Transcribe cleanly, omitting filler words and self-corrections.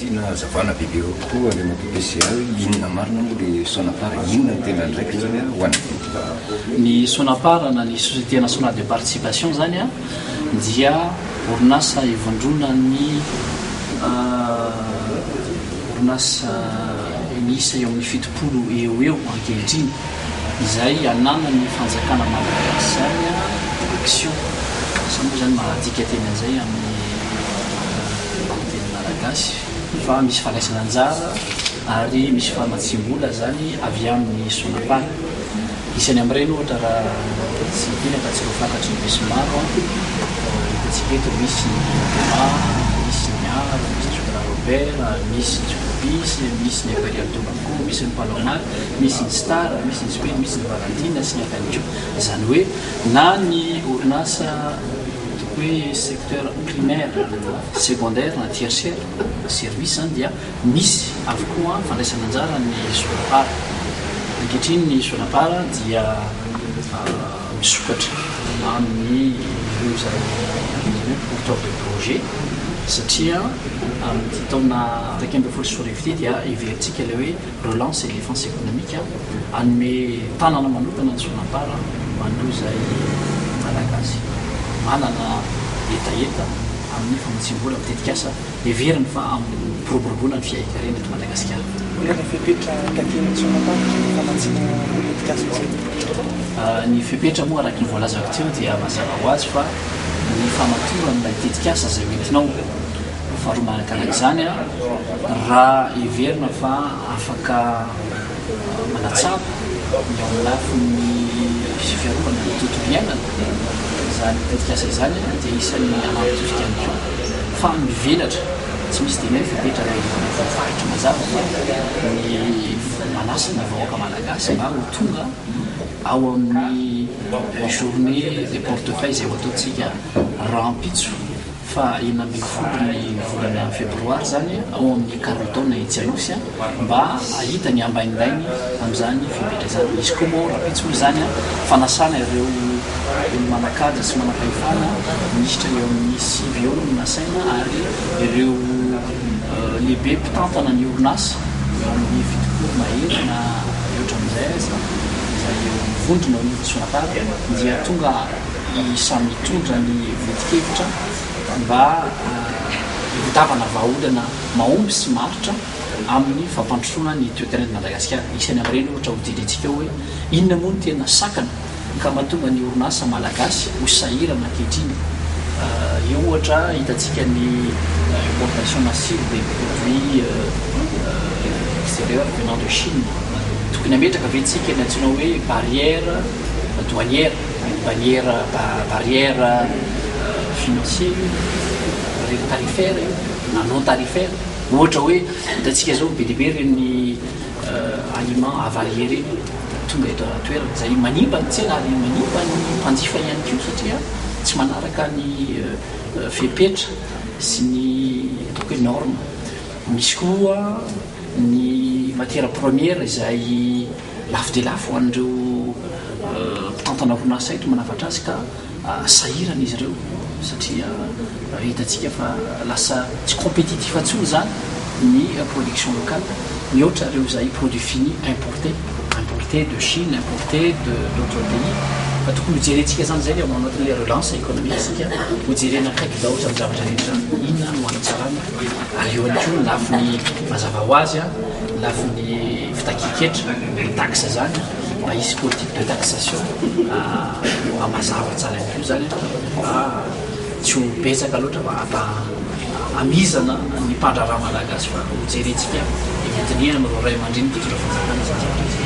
tiana zavana bebe koa le mampipesy a inona marina moa le sonapara inona ny tena ndraiky zany a hoany ny sonapara na ny société nationale de participation zany a dia orinasa ivondrona ny orinasa nisa eo amin'ny fitopolo eo ankehitriny izay anana ny fanjakana malagasy zany a action sambo zany mahadika tena zay amin'ny teny malagasy fa misy faraisana anjara ary misy famatsimbola zany avy amin'ny sonapara isany amin'ireny ohatra raha tsy tena fa tsy roafakatry ny misy maro hitatsika eto misy ny Thomas, misy ny Aro, misy ny Sokra Robert, misy ny Jokobisy, misy ny Imperial Tobacco, misy ny Palomar, misy ny Star, misy ny Spain, misy ny Valentina sy ny Akanjo. Zany hoe na ny orinasa hoe secteur primaire, secondaire na tertiaire service zany dia misy avokoa fandraisana anjara ny sonapara. Ankehitriny ny sonapara dia misokatra amin'ny ireo zay porteur de projet satria amin'ny taona raika ambin'ny folo sy roa arivo ity dia iverintsika le hoe relance et défense économique anome tanana manokana ny sonapara mandro zay malagasy manana etaeta amin'ny famatsimbola matetika asa everiny fa amin'ny piroboroboana ny fiaikarena eto Madagasikara. Ny fepetra moa araky ny voalazako teo dia mazava ho azy fa ny famatorana na itetika asa zay hoentinao faharoa manakanak zany a raha everina fa afaka manatsara ny ao lafiny fiarovana ny tontolo iainana zany itetika asa zany dia isan'ny anampitosika ihany koa fa mivelatra tsy misy tena hoe fepetra faritra mazava fa ny manasana vahoaka malagasy mba ho tonga ao amin'ny journée de portefeuille zay ho ataotsika rampitso fa enina ambin'ny folo ny volana febroary zany ao amin'ny carleton etianosy mba ahita ny ambaindainy amin'izany fepetra zany izy koa moa rampitso moa zany fanasana ireo manakaja sy manakahifana minisitra eo amin'ny sivy eo no nasaina ary ireo lehibe mpitantana ny orinasa eo amin'ny fitopolo mahery na eotra amin'izay zay mivondrona ny sonapara dia tonga samy tondra ny votikevitra mba hitavana vahaolana mahomby sy maritra amin'ny fampandrosoana ny toekarena Madagasikara. Isany amin'ireny ohatra ho direntsika hoe inona moa no tena sakana ka mahatonga ny orinasa malagasy ho sahirana ankehitriny. Eo ohatra hitatsika ny importation massive des produits extérieurs venant de Chine. Tokony ametraka vetsika ny antsoina hoe barrière douanière, barrière financier, tarifaire na non tarifaire. Ohatra hoe hitatsika zao be dehibe reny aliment avarié reny tonga eto toerana zay manimba ny tsena ary manimba ny mpanjifa ihany koa satria tsy manaraka ny fepetra sy ny ataoko hoe norme. Misy koa ny matière première izay lafo de lafo ho an'ireo mpitantana orinasa eto manafatra azy ka sahirana izy ireo satria hitatsika fa lasa tsy compétitif atsony zany ny production locale mihoatra ireo zay produit fini importé de Chine, importé d'autres pays. Fa tokony hojerentsika zany zay ao anatin'le relance économique sika hojerena akaiky daholo zany zavatra rehetra inona no hanatsarana ary eo ihany koa lafiny mazava ho azy lafiny fitakiketra ny taxe zany mba hisy politique de taxation amazava tsara ihany koa zany tsy ho betsaka loatra fa amizana ny mpandraraha malagasy fa hojerentsika ividinina amin'ireo ray aman-dreny mpitondra fanjakana zany zavatra izy.